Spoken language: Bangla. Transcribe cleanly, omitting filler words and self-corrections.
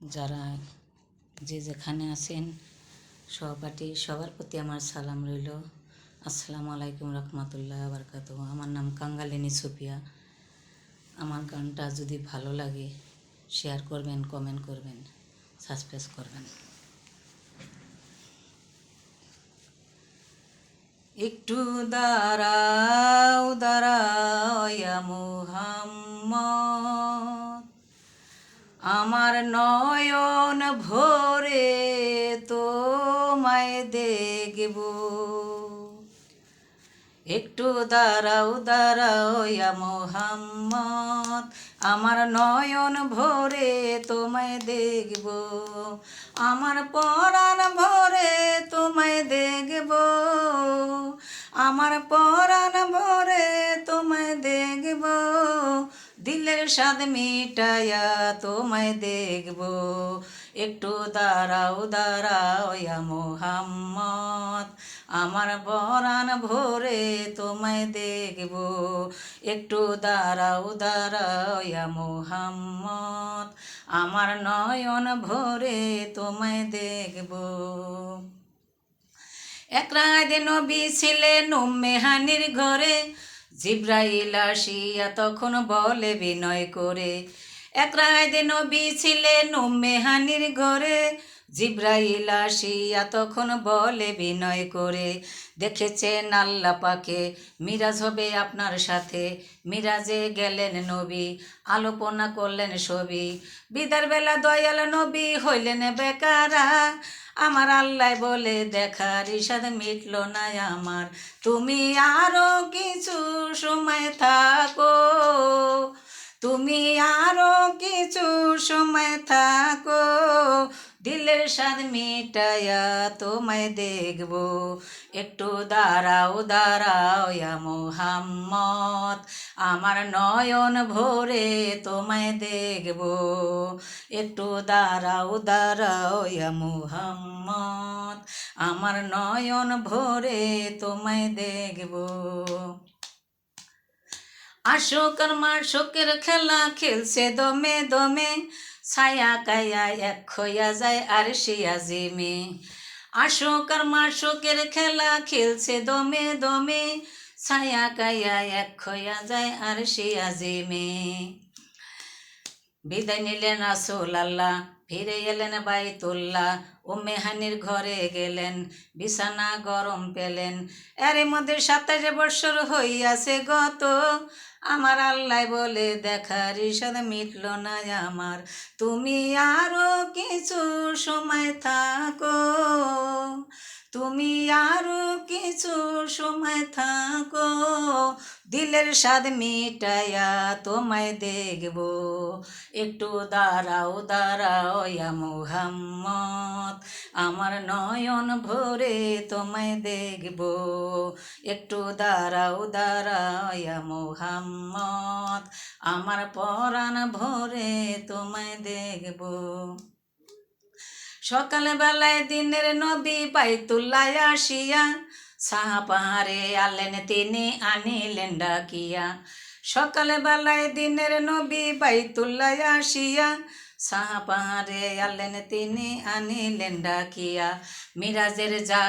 যারা যে যেখানে আছেন সহপাঠী সবার প্রতি আমার সালাম রইল। আসসালামু আলাইকুম রহমতুল্লাহ বারকাতুহু। আমার নাম কাঙ্গালিনী সুফিয়া। আমার গানটা যদি ভালো লাগে শেয়ার করবেন, কমেন্ট করবেন, সাবস্ক্রাইব করবেন। একটু দাঁড়াও দাঁড়াও ইয়া মুহাম্মদ, আমার নয়ন ভরে তোমায় দেখব। একটু দাঁড়াও দাঁড়াও ইয়া মুহাম্মদ, আমার নয়ন ভরে তোমায় দেখব। আমার পরাণ ভরে তোমায় দেখব, আমার পরাণ ভরে তোমায় দেখব। দিলের স্বাদ মিটাইয়া তোমায় দেখব। একটু দাঁড়াও দাঁড়াও ইয়া মুহাম্মদ, আমার পরাণ ভরে তোমায় দেখব। একটু দাঁড়াও দাঁড়াও ইয়া মুহাম্মদ, আমার নয়ন ভরে তোমায় দেখব। এক রাত নবী ছিলেন উম্মে হানির ঘরে, জিব্রাইল আসিয়া তখন বলে বিনয় করে। এক রাত নবী ছিলেন উম্মে হানির ঘরে, জিব্রাইল আসিয়া তখন বলে বিনয় করে। দেখেছেন আল্লাহ পাকে মিরাজ হবে আপনার সাথে, মিরাজে গেলেন নবী আলোপনা করলেন ছবি। বিদার বেলা দয়াল নবী হইলেন বেকারা, আমার আল্লাহ বলে দেখার ইশাদ মিটল না আমার। তুমি আরো কিছু সময় থাকো, তুমি আরো কিছু সময় থাকো, দিলের স্বাদ মিটাইয়া তোমায় দেখব। একটু দাঁড়াও দাঁড়াও ইয়া মুহাম্মদ, আমার নয়ন ভরে তোমায় দেখব। একটু দাঁড়াও দাঁড়াও ইয়া মুহাম্মদ, আমার নয়ন ভরে তোমায় দেখব। আশোকের মাশোকের খেলা খেলছে দমে দমে, ছায়া কায়া এক হইয়া যায় আরশি আজিমে। আশোকের মাশোকের খেলা খেলছে দমে দমে, ছায়া কায়া এক হইয়া যায় আরশি আজিমে। বিদায় নিলেন রাসূল আল্লাহ, ফিরে এলেন বাইতুল্লাহ, উম্মে হানির ঘরে গেলেন, বিছানা গরম পেলেন। এর মধ্যে 27 বৎসর হইয়াছে গত, আমার আল্লাহ বলে দেখার ইশাদ মিটল না আমার। তুমি আরো কিছু সময় থাকো, তুমি আরো কিছু সময় থাকো, দিলের স্বাদ মিটাইয়া তোমায় দেখব। একটু দাঁড়াও দাঁড়াও ইয়া মুহাম্মদ, আমার নয়ন ভরে তোমায় দেখব। একটু দাঁড়াও দাঁড়াও ইয়া মুহাম্মদ, আমার পরাণ ভরে তোমায় দেখব। সকালবেলায় দিনের নবী বাইতুল্লাহ আসিয়া, সাহা পাহাড়ে আনলেন তিনি আনিলেন ডাকিয়া। সকালবেলায় দিনের নবী বাইতুল্লাহ আসিয়া, সাহা পাহাড়ে আনলেন তিনি আনিলেন ডাকিয়া। মিরাজের যা